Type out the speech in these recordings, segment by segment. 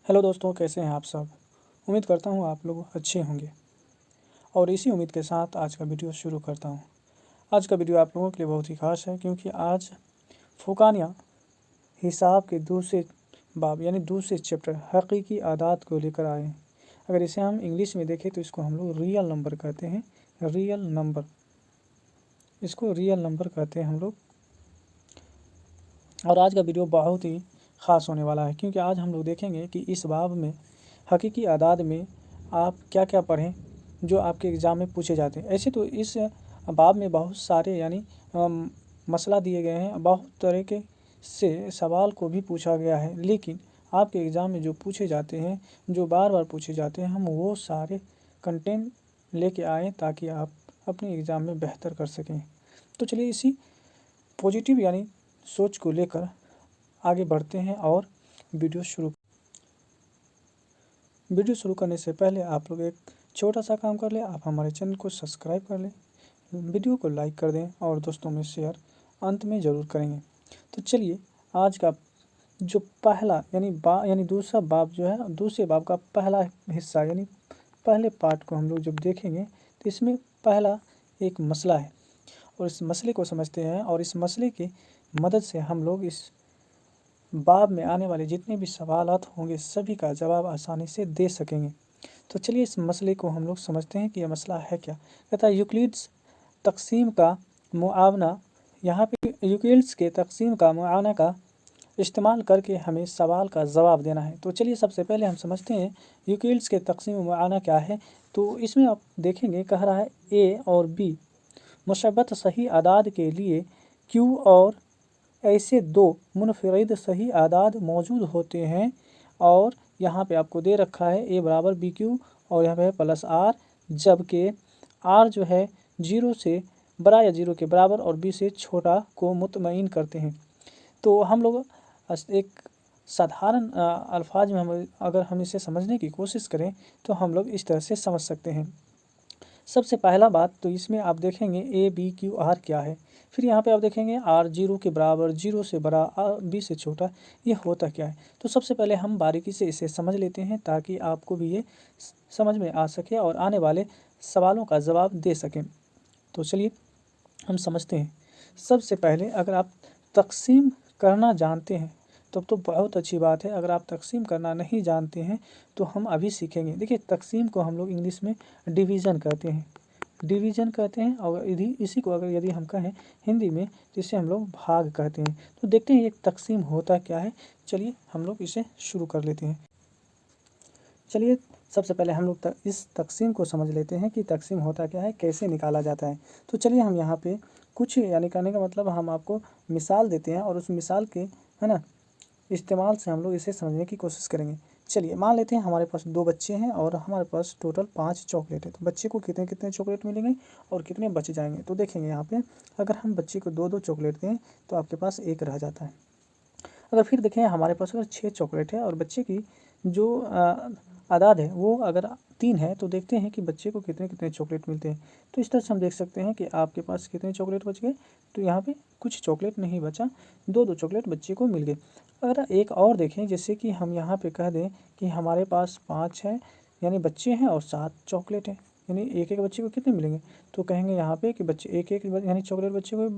Hello दोस्तों, कैसे हैं आप सब। उम्मीद करता हूँ आप लोग अच्छे होंगे और इसी उम्मीद के साथ आज का वीडियो शुरू करता हूँ। आज का वीडियो आप लोगों के लिए बहुत ही खास है क्योंकि आज फुकानिया हिसाब के दूसरे बाब यानी दूसरे चैप्टर हकीकी आदात को लेकर आए हैं। अगर इसे हम इंग्लिश में देखें तो इसको हम लोग रियल नंबर कहते हैं। रियल नंबर, इसको रियल नंबर कहते हैं हम लोग। और आज का वीडियो बहुत ही ख़ास होने वाला है क्योंकि आज हम लोग देखेंगे कि इस बाब में हकीकी आदाद में आप क्या क्या पढ़ें जो आपके एग्ज़ाम में पूछे जाते हैं। ऐसे तो इस बाब में बहुत सारे मसला दिए गए हैं, बहुत तरीके से सवाल को भी पूछा गया है, लेकिन आपके एग्ज़ाम में जो पूछे जाते हैं, जो बार बार पूछे जाते हैं, हम वो सारे कंटेंट लेके आएँ ताकि आप अपने एग्ज़ाम में बेहतर कर सकें। तो चलिए इसी पॉजिटिव सोच को लेकर आगे बढ़ते हैं और वीडियो शुरू करने से पहले आप लोग एक छोटा सा काम कर लें। आप हमारे चैनल को सब्सक्राइब कर लें, वीडियो को लाइक कर दें और दोस्तों में शेयर अंत में ज़रूर करेंगे। तो चलिए आज का जो पहला दूसरा बाब जो है, दूसरे बाब का पहला हिस्सा यानी पहले पार्ट को हम लोग जब देखेंगे तो इसमें पहला एक मसला है और इस मसले को समझते हैं और इस मसले की मदद से हम लोग इस बाब में आने वाले जितने भी सवालात होंगे सभी का जवाब आसानी से दे सकेंगे। तो चलिए इस मसले को हम लोग समझते हैं कि यह मसला है क्या। कहता है यूक्लिड्स तक़सीम का मुआवना, यहाँ पे यूक्लिड्स के तक़सीम का मुआवना का इस्तेमाल करके हमें सवाल का जवाब देना है। तो चलिए सबसे पहले हम समझते हैं यूक्लिड्स के तक़सीम मुआवना क्या है। तो इसमें आप देखेंगे कह रहा है ए और बी मुशब्बत सही आदाद के लिए क्यू और ऐसे दो मुनफरिद सही आदाद मौजूद होते हैं और यहाँ पे आपको दे रखा है ए बराबर बी क्यू और यहाँ पे प्लस आर, जबकि आर जो है 0 से बड़ा या 0 के बराबर और बी से छोटा को मुतमईन करते हैं। तो हम लोग एक साधारण अल्फाज में अगर हम इसे समझने की कोशिश करें तो हम लोग इस तरह से समझ सकते हैं। सबसे पहला बात तो इसमें आप देखेंगे ए बी क्यू आर क्या है, फिर यहाँ पे आप देखेंगे आर 0 के बराबर, 0 से बड़ा, बी से छोटा, ये होता क्या है। तो सबसे पहले हम बारीकी से इसे समझ लेते हैं ताकि आपको भी ये समझ में आ सके और आने वाले सवालों का जवाब दे सकें। तो चलिए हम समझते हैं। सबसे पहले अगर आप तक़सीम करना जानते हैं तब तो बहुत अच्छी बात है, अगर आप तक़सीम करना नहीं जानते हैं तो हम अभी सीखेंगे। देखिए तक़सीम को हम लोग इंग्लिश में डिवीज़न कहते हैं, डिवीज़न कहते हैं और इसी को अगर यदि हम कहें हिंदी में तो इसे हम लोग भाग कहते हैं। तो देखते हैं ये तक़सीम होता क्या है। चलिए हम लोग इसे शुरू कर लेते हैं। चलिए सबसे पहले हम लोग इस तक़सीम को समझ लेते हैं कि तक़सीम होता क्या है, कैसे निकाला जाता है। तो चलिए हम यहाँ पे कुछ कहने का मतलब हम आपको मिसाल देते हैं और उस मिसाल के इस्तेमाल से हम लोग इसे समझने की कोशिश करेंगे। चलिए मान लेते हैं हमारे पास 2 बच्चे हैं और हमारे पास टोटल 5 चॉकलेट है। तो बच्चे को कितने कितने चॉकलेट मिलेंगे और कितने बच जाएंगे। तो देखेंगे यहाँ पे अगर हम बच्चे को 2-2 चॉकलेट दें तो आपके पास 1 रह जाता है। अगर फिर देखें हमारे पास अगर 6 चॉकलेट है और बच्चे की जो आदाद है वो अगर 3 है तो देखते हैं कि बच्चे को कितने कितने चॉकलेट मिलते हैं। तो इस तरह से हम देख सकते हैं कि आपके पास कितने चॉकलेट बच गए। तो यहाँ पे कुछ चॉकलेट नहीं बचा, 2-2 चॉकलेट बच्चे को मिल गए। अगर एक और देखें जैसे कि हम यहाँ पे कह दें कि हमारे पास 5 है यानी बच्चे हैं और 7 चॉकलेट है, यानी एक एक बच्चे को कितने मिलेंगे। तो कहेंगे यहाँ पे कि बच्चे एक एक यानी चॉकलेट बच्चे को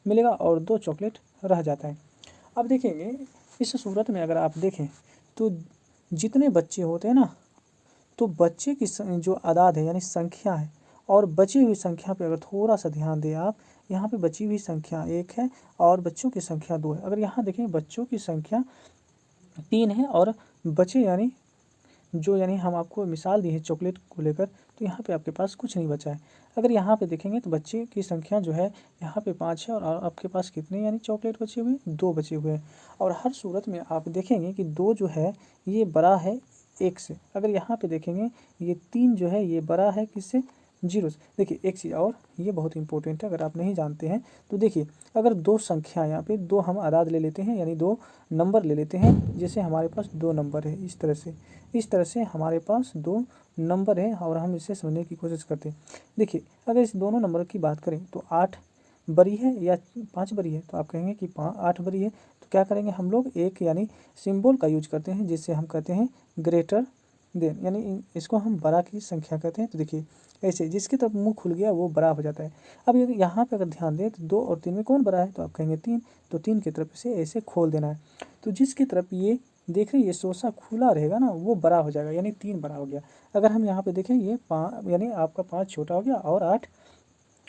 मिलेगा और 2 चॉकलेट रह जाता है। अब देखेंगे इस सूरत में अगर आप देखें तो जितने बच्चे होते हैं ना, तो बच्चे की जो आदाद है यानी संख्या है और बची हुई संख्या पे अगर थोड़ा सा ध्यान दें आप, यहाँ पे बची हुई संख्या 1 है और बच्चों की संख्या 2 है। अगर यहाँ देखें बच्चों की संख्या 3 है और बचे यानी हम आपको मिसाल दी है चॉकलेट को लेकर, तो यहाँ पे आपके पास कुछ नहीं बचा है। अगर यहाँ पे देखेंगे तो बच्चे की संख्या जो है यहाँ पे 5 है और आपके पास कितने यानी चॉकलेट बचे हुए हैं, 2 बचे हुए हैं। और हर सूरत में आप देखेंगे कि 2 जो है ये बड़ा है 1 से। अगर यहाँ पे देखेंगे ये 3 जो है ये बड़ा है किससे, 0 से। देखिए एक चीज़ और ये बहुत इंपॉर्टेंट है, अगर आप नहीं जानते हैं तो देखिए अगर 2 संख्या यहाँ पे 2 हम आदाद ले लेते हैं यानी 2 नंबर ले लेते हैं, जैसे हमारे पास 2 नंबर है इस तरह से हमारे पास 2 नंबर है और हम इसे समझने की कोशिश करते हैं। देखिए अगर इस दोनों नंबर की बात करें तो 8 बड़ी है या 5 बड़ी है, तो आप कहेंगे कि 8 बड़ी है। तो क्या करेंगे हम लोग, एक यानी सिंबल का यूज करते हैं जिससे हम कहते हैं ग्रेटर देन, यानी इसको हम बड़ा की संख्या कहते हैं। तो देखिए ऐसे जिसकी तरफ मुंह खुल गया वो बड़ा हो जाता है। अब यहाँ पे अगर ध्यान दें तो 2 और 3 में कौन बड़ा है, तो आप कहेंगे 3, तो 3 की तरफ से ऐसे खोल देना है। तो जिसकी तरफ ये देख रहे हैं ये शोषा खुला रहेगा ना वो बड़ा हो जाएगा, यानी 3 बड़ा हो गया। अगर हम यहाँ पे देखें ये 5 यानी आपका 5 छोटा हो गया और 8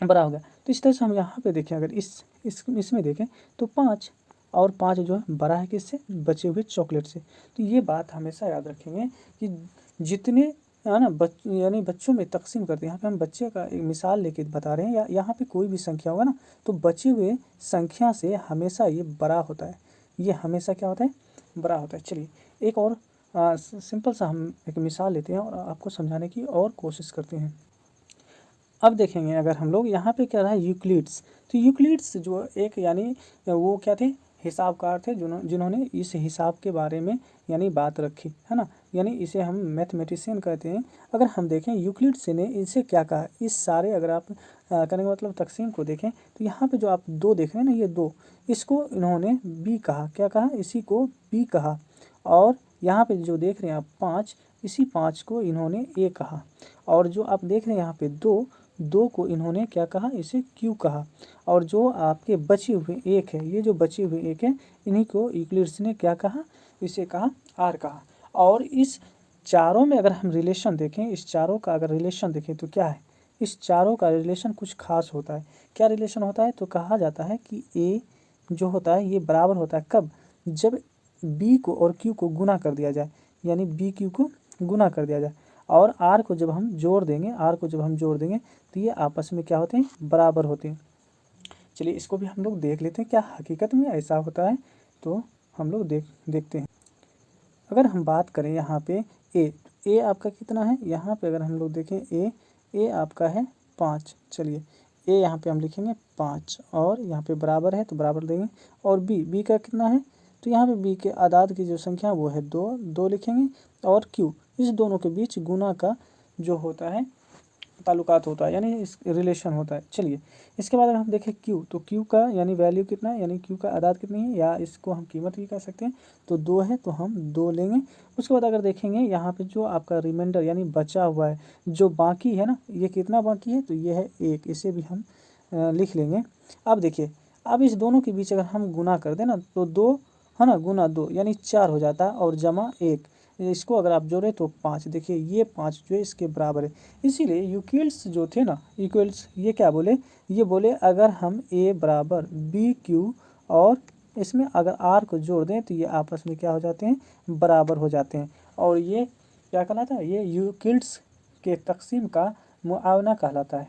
बड़ा हो गया। तो इस तरह से हम यहाँ पे देखें, अगर इसमें देखें तो 5 और 5 जो है बड़ा है किससे, बचे हुए चॉकलेट से। तो ये बात हमेशा याद रखेंगे कि जितने है ना यानी बच्चों में तकसीम करते हैं, यहाँ पे हम बच्चे का एक मिसाल लेके बता रहे हैं, या यहाँ पे कोई भी संख्या होगा ना तो बचे हुए संख्या से हमेशा ये बड़ा होता है, ये हमेशा क्या होता है, बड़ा होता है। चलिए एक और सिंपल सा हम एक मिसाल लेते हैं और आपको समझाने की और कोशिश करते हैं। अब देखेंगे अगर हम लोग यहाँ पे क्या रहा है यूक्लिड्स, तो यूक्लिड्स जो एक यानी वो क्या थे, हिसाबकार थे जिन्होंने इस हिसाब के बारे में यानी बात रखी है ना, यानी इसे हम मैथमेटिशियन कहते हैं। अगर हम देखें यूक्लिड्स ने इनसे क्या कहा, इस सारे अगर आप कहने का मतलब तकसीम को देखें तो यहाँ पे जो आप 2 देख रहे हैं ना, ये 2 इसको इन्होंने बी कहा, क्या कहा, इसी को बी कहा। और यहाँ पे जो देख रहे हैं आप 5, इसी 5 को इन्होंने ए कहा। और जो आप देख रहे हैं यहाँ पे 2 को इन्होंने क्या कहा, इसे क्यू कहा। और जो आपके बचे हुए 1 है, ये जो बचे हुए 1 है इन्हीं को यूक्लिड्स ने क्या कहा, इसे कहा आर कहा। और इस चारों में अगर हम रिलेशन देखें, इस चारों का अगर रिलेशन देखें तो क्या है, इस चारों का रिलेशन कुछ खास होता है। क्या रिलेशन होता है, तो कहा जाता है कि ए जो होता है ये बराबर होता है कब, जब बी को और क्यू को गुना कर दिया जाए, यानी बी क्यू को गुना कर दिया जाए। और आर को जब हम जोड़ देंगे तो ये आपस में क्या होते हैं, बराबर होते हैं। चलिए इसको भी हम लोग देख लेते हैं, क्या हकीकत में ऐसा होता है, तो हम लोग देखते हैं। अगर हम बात करें यहाँ पे ए आपका कितना है, यहाँ पे अगर हम लोग देखें ए आपका है 5। चलिए ए यहाँ पे हम लिखेंगे 5 और यहाँ पे बराबर है तो बराबर देंगे। और बी का कितना है, तो यहाँ पे बी के आदाद की जो संख्या वो है 2 लिखेंगे। और क्यू, इस दोनों के बीच गुना का जो होता है ताल्लुकात होता है, यानी इस रिलेशन होता है। चलिए इसके बाद अगर हम देखें क्यू, तो क्यू का यानी वैल्यू कितना है, यानी क्यू का आदाद कितनी है, या इसको हम कीमत भी कह सकते हैं, तो 2 है तो हम 2 लेंगे। उसके बाद अगर देखेंगे यहाँ पे जो आपका रिमाइंडर यानी बचा हुआ है, जो बाकी है ना, ये कितना बाकी है, तो ये है 1, इसे भी हम लिख लेंगे। अब देखिए अब इस दोनों के बीच अगर हम गुना कर दें ना तो 2 है ना, गुना 2 यानी 4 हो जाता है, और जमा 1, इसको अगर आप जोड़े तो 5। देखिए ये 5 जो है इसके बराबर है। इसीलिए यूक्लिड्स जो थे ना, इक्वल्स ये क्या बोले, ये बोले अगर हम ए बराबर बी क्यू और इसमें अगर आर को जोड़ दें तो ये आपस में क्या हो जाते हैं, बराबर हो जाते हैं। और ये क्या कहलाता है, ये यूक्लिड्स के तकसीम का मुआवना कहलाता है।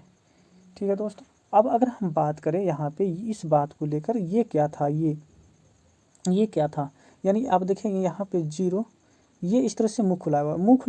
ठीक है दोस्तों, अब अगर हम बात करें यहाँ पे इस बात को लेकर, ये क्या था, ये क्या था, यानी आप देखेंगे यहाँ पे 0, ये इस तरह से मुँह खुला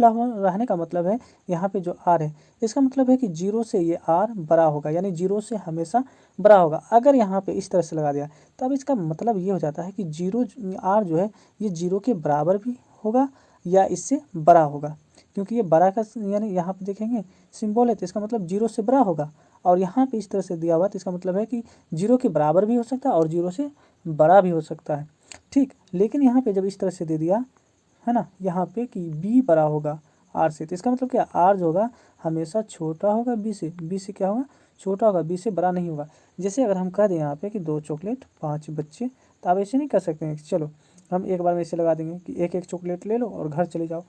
हुआ रहने का मतलब है यहाँ पे जो आर है, इसका मतलब है कि 0 से ये आर बड़ा होगा, यानी 0 से हमेशा बड़ा होगा। अगर यहाँ पे इस तरह से लगा दिया तब इसका मतलब ये हो जाता है कि 0 आर जो है ये 0 के बराबर भी होगा या इससे बड़ा होगा, क्योंकि ये बड़ा का यानी यहाँ पे देखेंगे सिंबल है तो इसका मतलब 0 से बड़ा होगा। और यहाँ पे इस तरह से दिया हुआ तो इसका मतलब है कि 0 के बराबर भी हो सकता है और 0 से बड़ा भी हो सकता है। ठीक, लेकिन यहाँ पे जब इस तरह से दे दिया है ना, यहाँ पे कि बी बड़ा होगा आर से, तो इसका मतलब क्या, आर जो होगा हमेशा छोटा होगा बी से क्या होगा, छोटा होगा, बी से बड़ा नहीं होगा। जैसे अगर हम कह दें यहाँ पे कि 2 चॉकलेट 5 बच्चे, तो आप ऐसे नहीं कर सकते हैं, चलो हम एक बार में ऐसे लगा देंगे कि एक एक चॉकलेट ले लो और घर चले जाओ,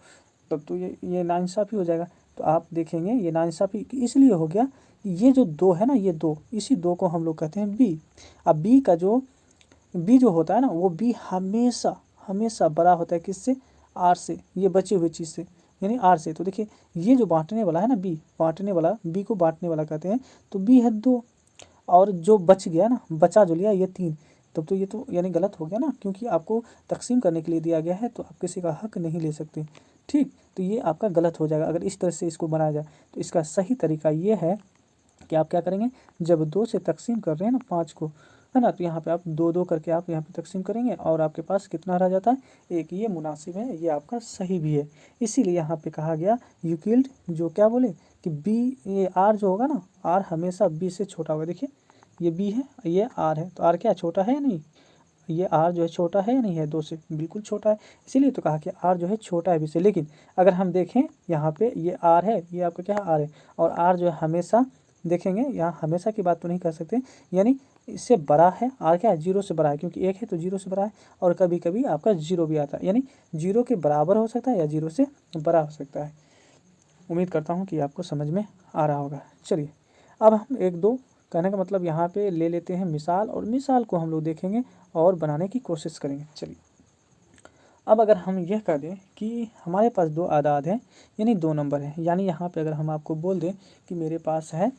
तब तो ये नाइंसाफ़ी हो जाएगा। तो आप देखेंगे ये नाइंसाफ़ी इसलिए हो गया, ये जो 2 है ना, ये 2, इसी 2 को हम लोग कहते हैं बी। अब बी जो होता है ना, वो बी हमेशा बड़ा होता है किससे, आर से, ये बचे हुए चीज़ से, यानी आर से। तो देखिए ये जो बांटने वाला है ना, बी को बांटने वाला कहते हैं, तो बी है 2 और जो बच गया ना, बचा जो लिया ये 3, तब तो ये तो यानी गलत हो गया ना, क्योंकि आपको तकसीम करने के लिए दिया गया है तो आप किसी का हक नहीं ले सकते। ठीक, तो ये आपका गलत हो जाएगा अगर इस तरह से इसको बनाया जाए। तो इसका सही तरीका ये है कि आप क्या करेंगे, जब 2 से तकसीम कर रहे हैं ना 5 को, है ना, तो यहाँ पे आप 2 करके आप यहाँ पे तकसीम करेंगे और आपके पास कितना रह जाता है, 1। ये मुनासिब है, ये आपका सही भी है। इसीलिए यहाँ पे कहा गया यूक्लिड जो क्या बोले कि बी, ये आर जो होगा ना, आर हमेशा बी से छोटा होगा। देखिए ये बी है, ये आर है, तो आर क्या छोटा है या नहीं, ये r जो है छोटा है या नहीं है 2 से, बिल्कुल छोटा है, इसीलिए तो कहा कि r जो है छोटा है b से। लेकिन अगर हम देखें यहाँ पे ये r है, ये आपका क्या है r है, और r जो है हमेशा देखेंगे, यहाँ हमेशा की बात तो नहीं कर सकते, यानी इससे बड़ा है, r क्या है 0 से बड़ा है, क्योंकि 1 है तो 0 से बड़ा है, और कभी कभी आपका 0 भी आता है, यानी 0 के बराबर हो सकता है या 0 से बड़ा हो सकता है। उम्मीद करता हूँ कि आपको समझ में आ रहा होगा। चलिए अब हम एक दो, कहने का मतलब यहाँ पे ले लेते हैं मिसाल, और मिसाल को हम लोग देखेंगे और बनाने की कोशिश करेंगे। चलिए अब अगर हम यह कर दें कि हमारे पास 2 आदाद हैं, यानी 2 नंबर हैं, यानी यहाँ पे अगर हम आपको बोल दें कि मेरे पास है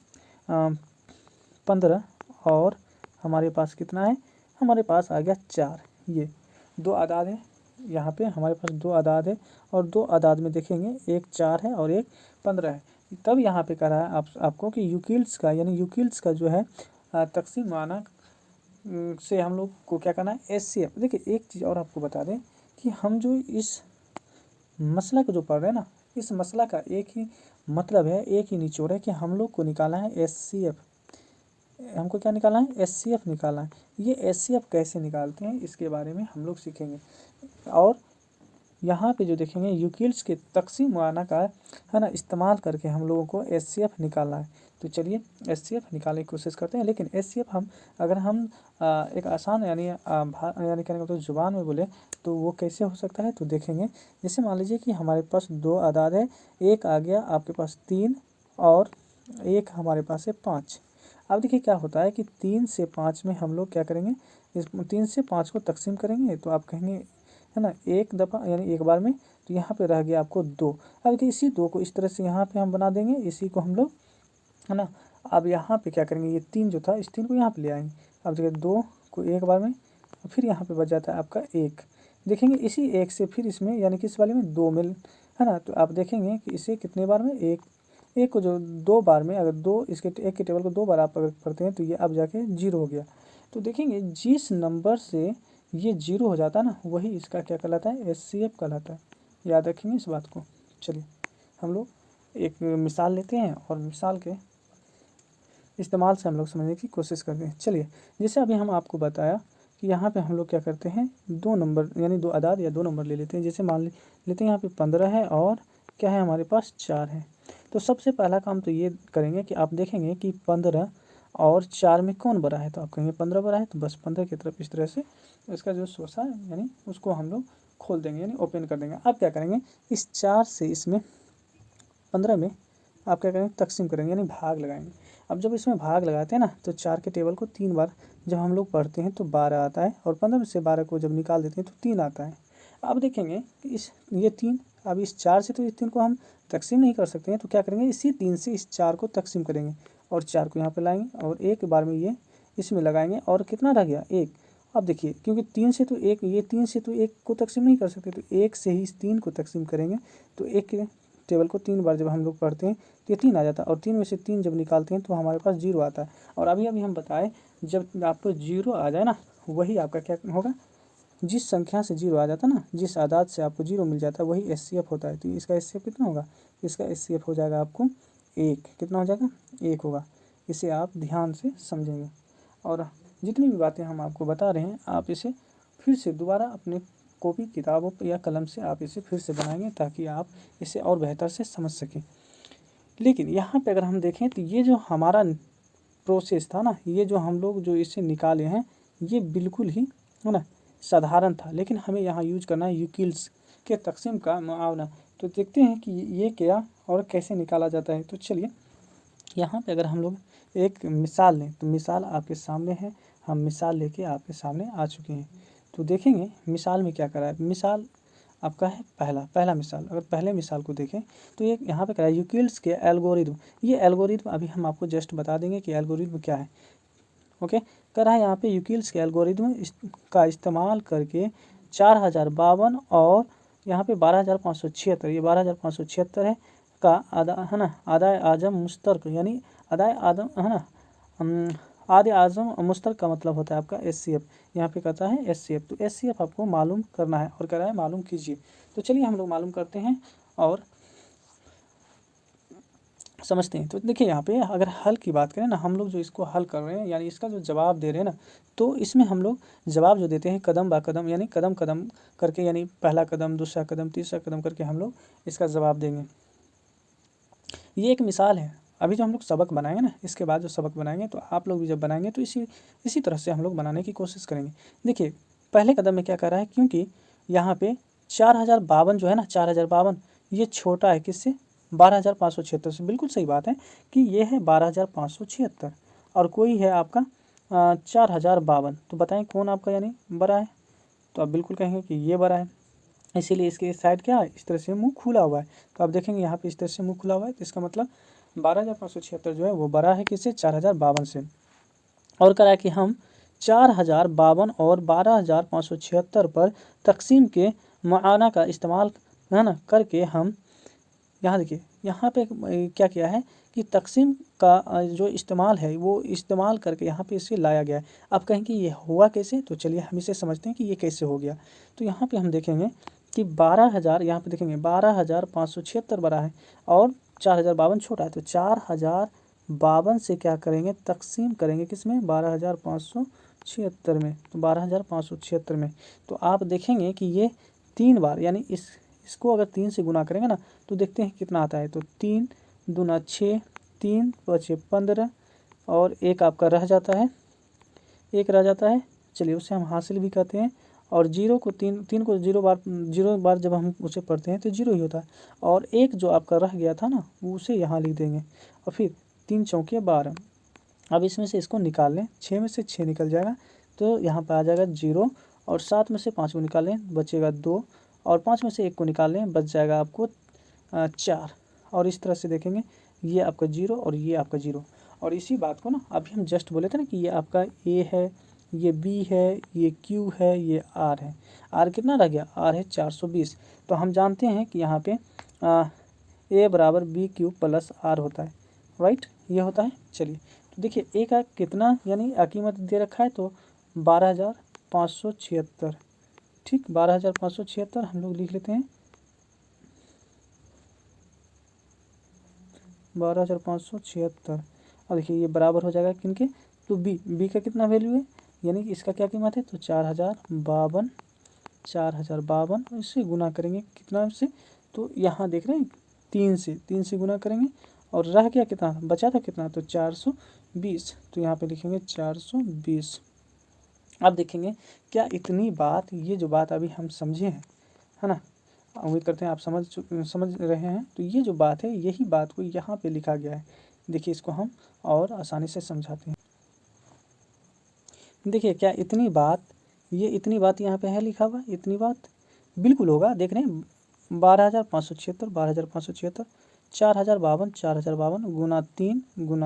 15 और हमारे पास कितना है, हमारे पास आ गया 4, ये 2 आदाद हैं, यहाँ पे हमारे पास 2 आदाद है, और 2 आदाद में देखेंगे एक 4 है और एक 15 है। तब यहाँ पे कह रहा है आपको कि यूक्लिड्स का, यानी यूक्लिड्स का जो है तक़सीम माना से हम लोग को क्या करना है, एचसीएफ। देखिए एक चीज़ और आपको बता दें कि हम जो इस मसला को जो पढ़ रहे हैं ना, इस मसला का एक ही मतलब है, एक ही निचोड़ है कि हम लोग को निकालना है एचसीएफ। हमको क्या निकालना है, एचसीएफ निकालना है। ये एचसीएफ कैसे निकालते हैं इसके बारे में हम लोग सीखेंगे, और यहाँ पे जो देखेंगे यूक्लिड्स के तक़सीम माना का है ना इस्तेमाल करके हम लोगों को एचसीएफ निकालना है। तो चलिए एचसीएफ निकालने की कोशिश करते हैं। लेकिन एचसीएफ हम अगर हम एक आसान यानी यानी कहने का तो ज़ुबान में बोले तो वो कैसे हो सकता है, तो देखेंगे। जैसे मान लीजिए कि हमारे पास 2 आदाद है, एक आ गया आपके पास 3 और एक हमारे पास है 5। अब देखिए क्या होता है कि 3 से 5 में हम लोग क्या करेंगे, इस 3 से 5 को तकसीम करेंगे, तो आप कहेंगे है ना एक दफ़ा यानी एक बार में, तो यहाँ पे रह गया आपको 2। अब देखिए इसी 2 को इस तरह से यहाँ पे हम बना देंगे, इसी को हम लोग है ना। अब यहाँ पे क्या करेंगे, ये 3 जो था इस 3 को यहाँ पे ले आएंगे। अब देखिए 2 को एक बार में, फिर यहाँ पे बच जाता है आपका 1। देखेंगे इसी 1 से फिर इसमें यानी कि इस वाले में 2 मिल है ना, तो आप देखेंगे कि इसे कितने बार में, एक को जो 2 बार में, अगर 2 इसके एक के टेबल को 2 बार आप अगर पढ़ते हैं तो ये अब जाके 0 हो गया। तो देखेंगे जिस नंबर से ये 0 हो जाता है ना, वही इसका क्या कहलाता है, एचसीएफ कहलाता है। याद रखेंगे इस बात को। चलिए हम लोग एक मिसाल लेते हैं और मिसाल के इस्तेमाल से हम लोग समझने की कोशिश करते हैं। चलिए जैसे अभी हम आपको बताया कि यहाँ पे हम लोग क्या करते हैं, 2 नंबर यानी 2 आदाद या 2 नंबर ले लेते हैं। जैसे मान लेते हैं यहाँ पे 15 है और क्या है हमारे पास 4 है। तो सबसे पहला काम तो ये करेंगे कि आप देखेंगे कि 15 और 4 में कौन बड़ा है, तो आप कहेंगे 15 बड़ा है, तो बस 15 की तरफ इस तरह से इसका जो सोसा है यानी उसको हम लोग खोल देंगे यानी ओपन कर देंगे। अब क्या करेंगे, इस 4 से इसमें 15 में आप क्या करेंगे, तकसीम करेंगे यानी भाग लगाएंगे। अब जब इसमें भाग लगाते हैं ना, तो 4 के टेबल को 3 बार जब हम लोग पढ़ते हैं तो 12 आता है, और 15 में से 12 को जब निकाल देते हैं तो 3 आता है। अब देखेंगे ये 3, अब इस 4 से तो इस 3 को हम तकसीम नहीं कर सकते हैं, तो क्या करेंगे, इसी 3 से इस 4 को तकसीम करेंगे और 4 को यहाँ पे लाएंगे और एक बार में ये इसमें लगाएंगे, और कितना रह गया 1। अब देखिए क्योंकि 3 से तो एक, ये 3 से तो एक को तकसीम नहीं कर सकते, तो 1 से ही इस 3 को तकसीम करेंगे। तो एक के टेबल को 3 बार जब हम लोग पढ़ते हैं तो ये 3 आ जाता है, और 3 में से 3 जब निकालते हैं तो हमारे पास 0 आता है। और अभी हम बताएं जब आपको 0 आ जाए ना, वही आपका क्या होगा, जिस संख्या से 0 आ जाता है ना, जिस आदाद से आपको 0 मिल जाता है वही एचसीएफ होता है। तो इसका एचसीएफ कितना होगा, इसका एचसीएफ हो जाएगा आपको 1। कितना हो जाएगा, 1 होगा। इसे आप ध्यान से समझेंगे, और जितनी भी बातें हम आपको बता रहे हैं आप इसे फिर से दोबारा अपने कॉपी किताबों या कलम से आप इसे फिर से बनाएंगे, ताकि आप इसे और बेहतर से समझ सकें। लेकिन यहाँ पे अगर हम देखें तो ये जो हमारा प्रोसेस था ना, ये जो हम लोग जो इसे निकाले हैं, ये बिल्कुल ही है ना साधारण था, लेकिन हमें यहाँ यूज करना है यूक्लिड्स के तकसीम का मुआवना। तो देखते हैं कि ये क्या और कैसे निकाला जाता है। तो चलिए यहाँ पे अगर हम लोग एक मिसाल लें, तो मिसाल आपके सामने है, हम मिसाल लेके आपके सामने आ चुके हैं। तो देखेंगे मिसाल में क्या करा है। मिसाल आपका है पहला मिसाल। अगर पहले मिसाल को देखें तो ये यहाँ पे करा है यूक्लिड्स के एल्गोरिथम। ये एल्गोरिथम अभी हम आपको जस्ट बता देंगे कि एल्गोरिथम क्या है। ओके, कह रहा है यहाँ पे यूक्लिड्स के एल्गोरिथम का इस्तेमाल करके 4052 और यहाँ पे 12576, ये 12576 है का है ना आदाय आजम मुश्तरक, यानी आदाय आदम है ना आदि आजम मुश्तरक का मतलब होता है आपका एचसीएफ। यहाँ पे कहता है एचसीएफ, तो एचसीएफ आपको मालूम करना है और कह रहा है मालूम कीजिए। तो चलिए हम लोग मालूम करते हैं। और समझते हैं। तो देखिए यहाँ पे अगर हल की बात करें ना, हम लोग जो इसको हल कर रहे हैं यानी इसका जो जवाब दे रहे हैं ना, तो इसमें हम लोग जवाब जो देते हैं कदम बा कदम यानी कदम कदम करके, यानी पहला कदम, दूसरा कदम, तीसरा कदम करके हम लोग इसका जवाब देंगे। ये एक मिसाल है। अभी जो हम लोग सबक बनाएंगे ना, इसके बाद जो सबक बनाएंगे तो आप लोग भी जब बनाएंगे तो इसी तरह से हम लोग बनाने की कोशिश करेंगे। देखिए पहले कदम में क्या कर रहा है, क्योंकि यहाँ पे 4052 जो है ना, 4052 ये छोटा है किससे, 12,576 से। बिल्कुल सही बात है कि ये है 12,576 और कोई है आपका 4052। तो बताएं कौन आपका यानी बड़ा है, तो आप बिल्कुल कहेंगे कि ये बड़ा है। इसीलिए इसके इस साइड क्या है, इस तरह से मुंह खुला हुआ है। तो आप देखेंगे यहाँ पे इस तरह से मुंह खुला हुआ है, तो इसका मतलब 12,576 जो है वो बड़ा है किससे, 4052 से। और करा कि हम 4052 और 12,576 पर तकसीम के माना का इस्तेमाल है ना करके हम यहाँ देखिए यहाँ पे क्या किया है कि तकसीम का जो इस्तेमाल है वो इस्तेमाल करके यहाँ पे इसे लाया गया है। आप कहेंगे ये हुआ कैसे, तो चलिए हम इसे समझते हैं कि ये कैसे हो गया। तो यहाँ पे हम देखेंगे कि 12,000 यहाँ पे देखेंगे 12,576 बड़ा है और 4052 छोटा है। तो 4052 से क्या करेंगे, तकसीम करेंगे किसमें, 12,576 में। तो 12,576 में तो आप देखेंगे कि ये 3 बार यानी इसको अगर 3 से गुना करेंगे ना तो देखते हैं कितना आता है। तो 3 दूना 6, 3 बचे 15 और एक आपका रह जाता है, एक रह जाता है। चलिए उसे हम हासिल भी कहते हैं। और जीरो को तीन को जीरो बार जब हम उसे पढ़ते हैं तो जीरो ही होता है। और एक जो आपका रह गया था ना उसे यहाँ लिख देंगे और फिर 3 चौके 12। अब इसमें से इसको निकाल लें, 6 में से 6 निकल जाएगा तो यहाँ पर आ जाएगा 0। और 7 में से 5 को निकाल लें बचेगा 2 और 5 में से 1 को निकाल लें बच जाएगा आपको 4। और इस तरह से देखेंगे ये आपका 0 और ये आपका 0। और इसी बात को ना अभी हम जस्ट बोले थे ना कि ये आपका A है, ये B है, ये Q है, ये R है। R कितना रह गया, R है 420। तो हम जानते हैं कि यहाँ पे A बराबर BQ प्लस R होता है, राइट, ये होता है। चलिए तो देखिए A का कितना यानी कीमत दे रखा है, तो 12,576। ठीक, 12,576 हम लोग लिख लेते हैं, 12,576। अब देखिए ये बराबर हो जाएगा किनके, तो बी का कितना वैल्यू है यानी कि इसका क्या कीमत है, तो 4,052 और इससे गुना करेंगे कितना से, तो यहाँ देख रहे हैं 3 से गुना करेंगे और रह गया कितना, बचा था कितना, तो 420। तो यहाँ पे लिखेंगे 420। अब देखेंगे क्या इतनी बात, ये जो बात अभी हम समझे हैं है ना, उम्मीद करते हैं आप समझ रहे हैं। तो ये जो बात है यही बात को यहाँ पे लिखा गया है। देखिए इसको हम और आसानी से समझाते हैं। देखिए क्या इतनी बात, ये इतनी बात यहाँ पे है लिखा हुआ, इतनी बात बिल्कुल होगा। देख रहे हैं 12,576 12,576 4,052 गुना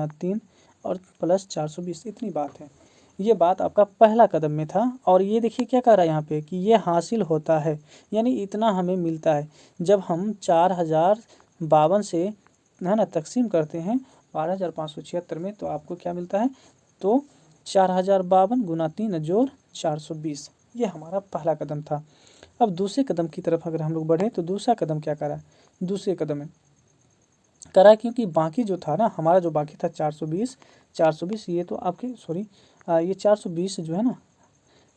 3 और प्लस 420, इतनी बात है। ये बात आपका पहला कदम में था। और ये देखिए क्या कह रहा है यहाँ पे कि ये हासिल होता है यानी इतना हमें मिलता है। जब हम 4,052 से है ना तकसीम करते हैं 12,576 में तो आपको क्या मिलता है, तो 4,052 गुना 3 जोड़ 420। ये हमारा पहला कदम था। अब दूसरे कदम की तरफ अगर हम लोग बढ़े तो दूसरा कदम क्या करा, दूसरे कदम में करा क्योंकि बाकी जो था ना हमारा जो बाकी था 420 ये तो आपके ये 420 जो है ना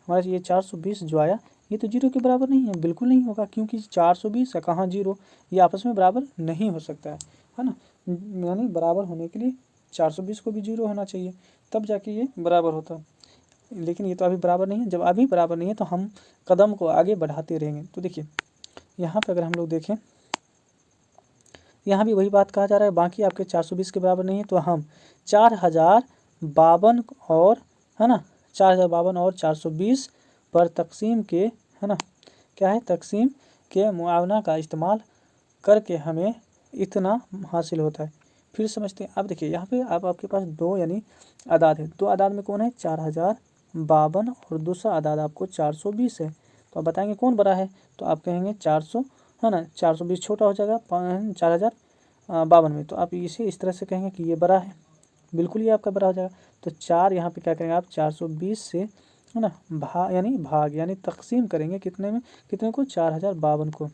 हमारा, ये 420 जो आया ये तो 0 के बराबर नहीं है, बिल्कुल नहीं होगा क्योंकि 420 है कहाँ 0, ये आपस में बराबर नहीं हो सकता है ना। यानी बराबर होने के लिए 420 को भी 0 होना चाहिए तब जाके ये बराबर होता, लेकिन ये तो अभी बराबर नहीं है। जब अभी बराबर नहीं है तो हम कदम को आगे बढ़ाते रहेंगे। तो देखिए यहाँ पे अगर हम लोग देखें, यहाँ भी वही बात कहा जा रहा है, बाकी आपके 420 के बराबर नहीं है तो हम 4,052 और है ना 4,052 और 420 पर तकसीम के है ना क्या है, तकसीम के मुआवना का इस्तेमाल करके हमें इतना हासिल होता है। फिर समझते हैं। अब देखिए यहाँ पे आपके पास दो यानी अदाद है, दो अदाद में कौन है 4,052 और दूसरा अदाद आपको 420 है। तो आप बताएंगे कौन बड़ा है, तो आप कहेंगे 400 है ना, 420 छोटा हो जाएगा 4,052 में। तो आप इसे इस तरह से कहेंगे कि ये बड़ा है, बिल्कुल ये आपका बड़ा हो जाएगा। तो 4 यहाँ पे क्या करेंगे आप 420 से है ना भाग यानी तकसीम करेंगे कितने में, कितने को 4,052 को।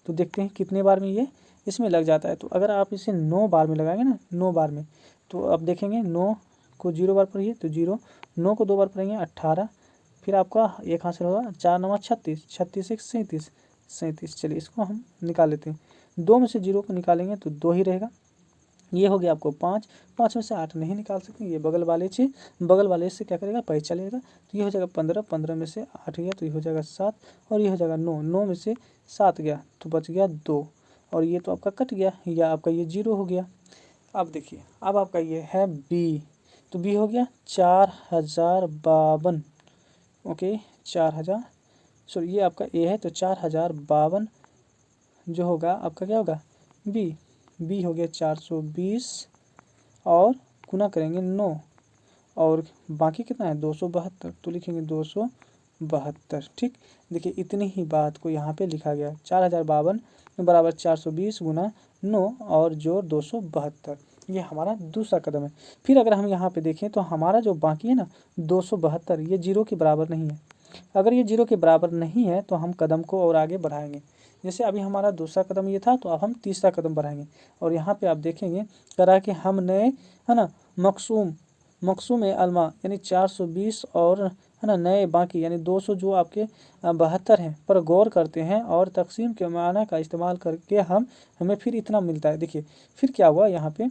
तो देखते हैं कितने बार में ये इसमें लग जाता है। तो अगर आप इसे 9 बार में लगाएंगे ना, 9 बार में, तो अब देखेंगे 9 को 0 बार पढ़िए तो 0, 9 को 2 बार पढ़ेंगे 18, फिर आपका एक हासिल होगा 4 9 36, 36 एक 37, 37। चलिए इसको हम निकाल लेते हैं। 2 में से 0 को निकालेंगे तो 2 ही रहेगा। ये हो गया आपको 5, 5 में से 8 नहीं निकाल सकते, ये बगल वाले से क्या करेगा, पैसा लेगा। तो ये हो जाएगा 15, 15 में से 8 गया तो ये हो जाएगा 7, और ये हो जाएगा 9, 9 में से 7 गया तो बच गया 2, और ये तो आपका कट गया, या आपका ये 0 हो गया। अब देखिए, अब आपका ये है बी, तो बी हो गया 4052। ओके 4000, सॉरी ये आपका ए है, तो 4052 जो होगा आपका क्या होगा, बी हो गया 420, और गुना करेंगे 9, और बाकी कितना है 272, तो लिखेंगे 272। ठीक, देखिए इतनी ही बात को यहाँ पे लिखा गया, 4052 बराबर 420 गुना 9 और जोड़ 272। ये हमारा दूसरा कदम है। फिर अगर हम यहाँ पे देखें तो हमारा जो बाकी है ना 272, ये 0 के बराबर नहीं है। अगर ये 0 के बराबर नहीं है तो हम कदम को और आगे बढ़ाएंगे। जैसे अभी हमारा दूसरा कदम ये था, तो अब हम तीसरा कदम बढ़ाएंगे। और यहाँ पे आप देखेंगे करा कि हम नए है ना मकसूम अलमा यानी 420 और है ना नए बाकी यानी 200 जो आपके 72 हैं पर गौर करते हैं, और तकसीम के माना का इस्तेमाल करके हमें फिर इतना मिलता है। देखिए फिर क्या हुआ यहाँ पे,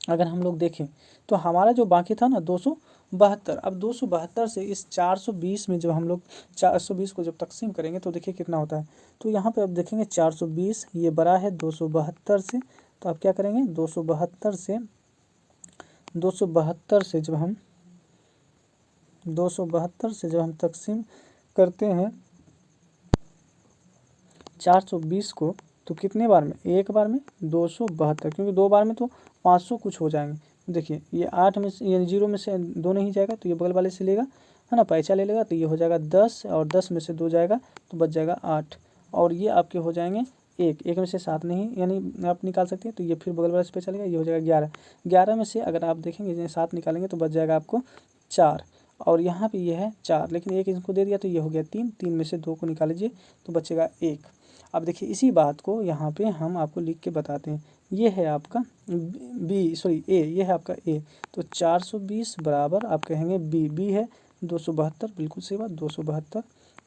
अगर हम लोग देखें तो हमारा जो बाकी था ना 272, अब 272 से इस 420 में जब हम लोग 420 को जब तकसीम करेंगे तो देखिए कितना होता है। तो यहाँ पे अब देखेंगे 420 ये बड़ा है 272 से, तो आप क्या करेंगे 272 से जब हम तकसीम करते हैं 420 को, तो कितने बार में, एक बार में 272, क्योंकि 2 बार में तो 500 कुछ हो जाएंगे। देखिए ये 8 में से यानी 0 में से 2 नहीं जाएगा तो ये बगल वाले से लेगा है ना, पैसा ले लेगा, तो ये हो जाएगा 10, और 10 में से 2 जाएगा तो बच जाएगा 8, और ये आपके हो जाएंगे एक में से 7 नहीं यानी आप निकाल सकते हैं, तो ये फिर बगल वाले से पैसा लेगा, ये हो जाएगा 11, 11 में से अगर आप देखेंगे 7 निकालेंगे तो बच जाएगा आपको 4, और यहाँ पे ये है 4, लेकिन एक इनको दे दिया तो ये हो गया 3, 3 में से 2 को निकाल लीजिए तो बचेगा 1। अब देखिए इसी बात को यहाँ पे हम आपको लिख के बताते हैं। ये है आपका ए, ये है आपका ए, तो 420 बराबर आप कहेंगे बी है 272, बिल्कुल सही बात 272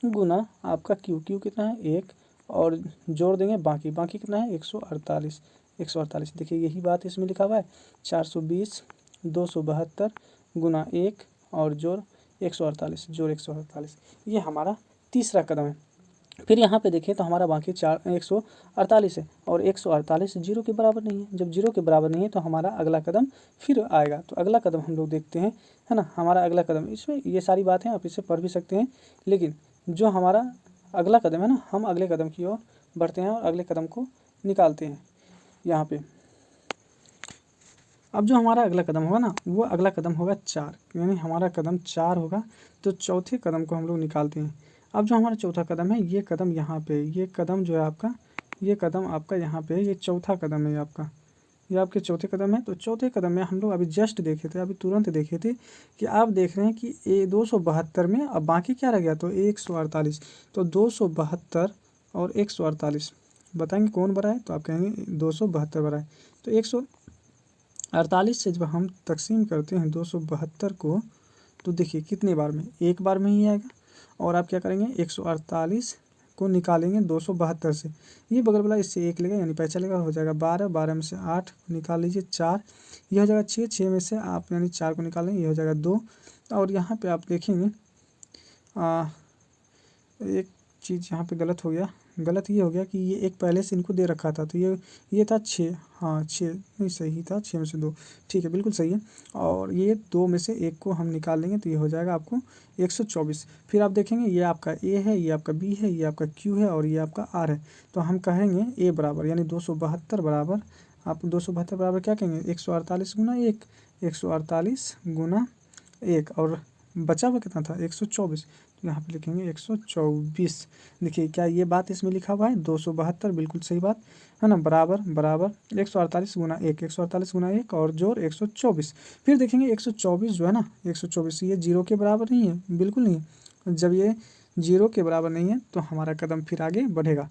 गुना आपका क्यू कितना है 1, और जोड़ देंगे बाकी कितना है 148। देखिए यही बात इसमें लिखा हुआ है 420 272 गुना 1 और जोड़ 148, ये हमारा तीसरा कदम है। फिर यहाँ पे देखें तो हमारा बाकी 148 है, और 148 0 के बराबर नहीं है। जब 0 के बराबर नहीं है तो हमारा अगला कदम फिर आएगा। तो अगला कदम हम लोग देखते हैं है ना, हमारा अगला कदम, इसमें ये सारी बातें आप इसे पढ़ भी सकते हैं, लेकिन जो हमारा अगला कदम है ना, हम अगले कदम की ओर बढ़ते हैं और अगले कदम को निकालते हैं यहाँ पे। अब जो हमारा अगला कदम होगा ना, वो अगला कदम होगा 4, यानी हमारा कदम 4 होगा, तो चौथे कदम को हम लोग निकालते हैं। अब जो हमारा चौथा कदम है, ये कदम यहाँ पे, ये कदम जो है आपका, ये कदम आपका यहाँ पे, ये चौथा कदम है आपका, ये आपके चौथे कदम है। तो चौथे कदम में हम लोग अभी जस्ट देखे थे, अभी तुरंत देखे थे कि आप देख रहे हैं कि 272 में अब बाकी क्या रह गया, तो 148, तो 272 और 148 बताएंगे कौन बड़ा है, तो आप कहेंगे 272 बड़ा है। तो 148 से जब हम तकसीम करते हैं 272 को, तो देखिए कितने बार में, एक बार में ही आएगा। और आप क्या करेंगे 148 को निकालेंगे 272 से, ये बगल वाला इससे 1 लेगा यानी पैसा लेगा, हो जाएगा 12, 12 में से 8 निकाल लीजिए 4, ये हो जाएगा 6, 6 में से आप यानी 4 को निकालेंगे, ये हो जाएगा 2। और यहाँ पे आप देखेंगे एक चीज़ यहाँ पे गलत हो गया, गलत ये हो गया कि ये एक पहले से इनको दे रखा था, तो ये था 6, हाँ 6 नहीं सही था, 6 में से 2, ठीक है बिल्कुल सही है। और ये 2 में से 1 को हम निकाल लेंगे तो ये हो जाएगा आपको 124। फिर आप देखेंगे ये आपका ए है, ये आपका बी है, ये आपका क्यू है, और ये आपका आर है। तो हम कहेंगे ए बराबर यानी 272 बराबर, आप 272 बराबर क्या कहेंगे 148 गुना 1, 148 गुना 1, और बचा हुआ कितना था 124, तो यहाँ पे लिखेंगे 124। देखिए क्या ये बात इसमें लिखा हुआ है 272, बिल्कुल सही बात है ना, बराबर 148 गुना 1, 148 गुना 1 और जोड़ 124। फिर देखेंगे 124 जो है ना, 124 ये 0 के बराबर नहीं है, बिल्कुल नहीं है। जब ये 0 के बराबर नहीं है तो हमारा कदम फिर आगे बढ़ेगा।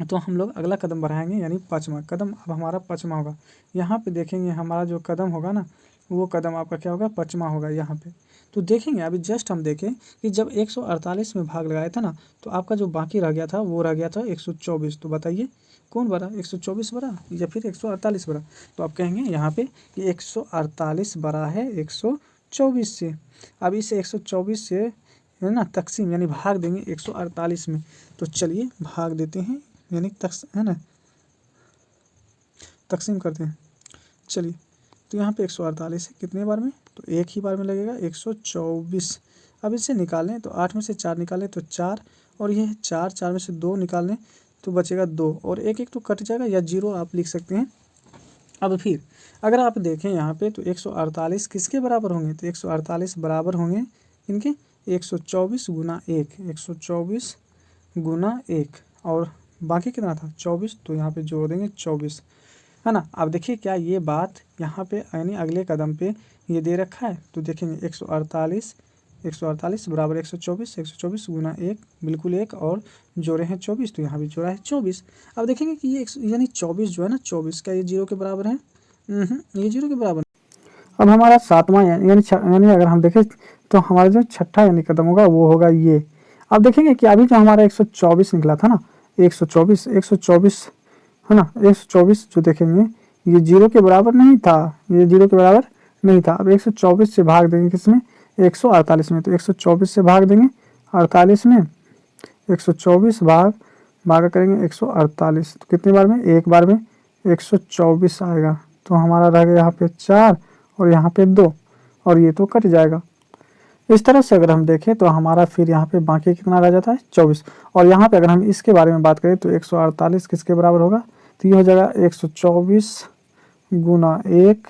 तो हम लोग अगला कदम बढ़ाएंगे, यानी 5वां कदम अब हमारा 5वां होगा। यहाँ पे देखेंगे हमारा जो कदम होगा ना, वो कदम आपका क्या होगा, 5वां होगा यहाँ पे। तो देखेंगे अभी जस्ट हम देखें कि जब 148 में भाग लगाया था ना, तो आपका जो बाकी रह गया था वो रह गया था 124। तो बताइए कौन बड़ा, 124 बड़ा या फिर 148 बड़ा? तो आप कहेंगे यहाँ पे कि 148 बड़ा है 124 से। अब इस 124 से है ना तकसीम यानी भाग देंगे 148 में। तो चलिए भाग देते हैं, यानी है ना तकसीम करते हैं। चलिए तो यहाँ पे 148 है, कितने बार में? तो एक ही बार में लगेगा 124। अब इसे निकालें तो 8 में से 4 निकालें तो 4, और ये 4 में से 2 निकालें तो बचेगा 2, और एक एक तो कट जाएगा या 0 आप लिख सकते हैं। अब फिर अगर आप देखें यहाँ पे तो 148 किसके बराबर होंगे? तो 148 बराबर होंगे इनके 124 गुना 1, 124 गुना 1, और बाकी कितना था 24, तो यहाँ पे जोड़ देंगे 24, है ना। अब देखिए क्या ये बात यहाँ पे यानी अगले कदम पे ये दे रखा है। तो देखेंगे 148 बराबर 124, 124 गुना 1 बिल्कुल 1, और जोड़े हैं 24, तो यहाँ भी जोड़ा है 24। अब देखेंगे कि ये यानी 24 जो है ना 24 का ये 0 के बराबर है, ये 0 के बराबर। अब हमारा 7वां यानी अगर हम देखें तो हमारा जो छठा यानी कदम होगा वो होगा ये। अब देखेंगे कि अभी जो हमारा 124 निकला था ना, 124 है ना, 124 जो देखेंगे ये 0 के बराबर नहीं था, ये 0 के बराबर नहीं था। अब 124 से भाग देंगे किसमें? 148 में। तो 124 से भाग देंगे 48 में, 124 भाग करेंगे 148, तो कितनी बार में? एक बार में 124 आएगा। तो हमारा रह गया यहाँ पे 4 और यहाँ पे 2, और ये तो कट जाएगा। इस तरह से अगर हम देखें तो हमारा फिर यहाँ पे बाकी कितना रह जाता है 24। और यहाँ पे अगर हम इसके बारे में बात करें तो 148 किसके बराबर होगा? तो ये हो जाएगा 124 गुना 1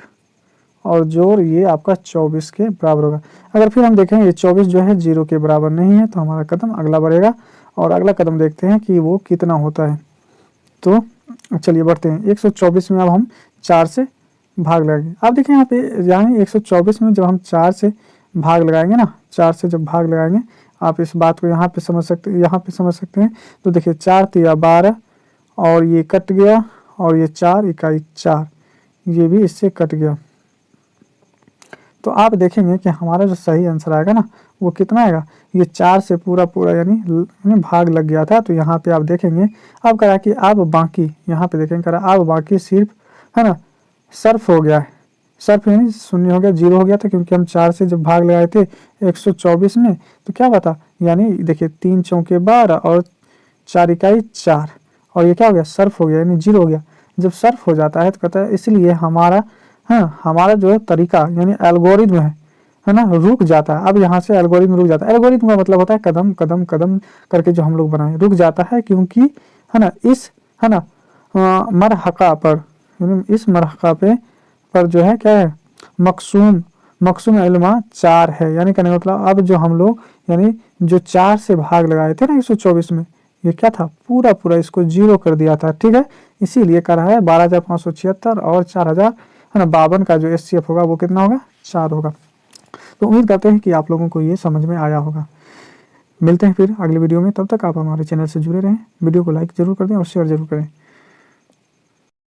और जोड़ ये आपका 24 के बराबर होगा। अगर फिर हम देखें ये 24 जो है 0 के बराबर नहीं है, तो हमारा कदम अगला बढ़ेगा, और अगला कदम देखते हैं कि वो कितना होता है। तो चलिए बढ़ते हैं। 124 में अब हम 4 से भाग लगाएंगे। आप देखें यहाँ पे यानी 124 में जब हम 4 से भाग लगाएंगे ना, 4 से जब भाग लगाएंगे, आप इस बात को यहाँ पे समझ सकते हैं। तो देखिए 4 तिया 12, और ये कट गया, और ये 4 इकाई 4, ये भी इससे कट गया। तो आप देखेंगे कि हमारा जो सही आंसर आएगा ना वो कितना आएगा? ये 4 से पूरा यानी भाग लग गया था। तो यहाँ पे आप देखेंगे अब करा कि अब बाकी यहाँ पे देखेंगे करा अब बाकी सिर्फ है ना सर्फ हो गया है। सर्फ यानी शून्य हो गया, 0 हो गया था, क्योंकि हम 4 से जब भाग लगाए थे 124 में, तो क्या बता यानी देखिए 3 चौके 12 और 4 इकाई 4, और ये क्या हो गया? सर्फ हो गया, यानी 0 हो गया। जब सर्फ हो जाता है तो कहता है इसलिए हमारा जो तरीका यानी एल्गोरिथम है ना रुक जाता है। अब यहाँ से एल्गोरिथम रुक जाता है। एल्गोरिथम का मतलब होता है कदम कदम कदम करके जो हम लोग बनाए, रुक जाता है, क्योंकि है ना इस है ना मरहका पर यानी इस मरहका पर जो है क्या है? मकसूम इल्मा 4 है। यानी कहने का मतलब अब जो हम लोग यानी जो 4 से भाग लगाए थे ना 124 में, ये क्या था? पूरा इसको 0 कर दिया था। ठीक है, इसीलिए कह रहा है 12,576 और 4,000 है ना 52 का जो SCF होगा वो कितना होगा? 4 होगा। तो उम्मीद करते हैं कि आप लोगों को ये समझ में आया होगा। मिलते हैं फिर अगले वीडियो में, तब तक आप हमारे चैनल से जुड़े रहें, वीडियो को लाइक जरूर कर दें और शेयर जरूर करें।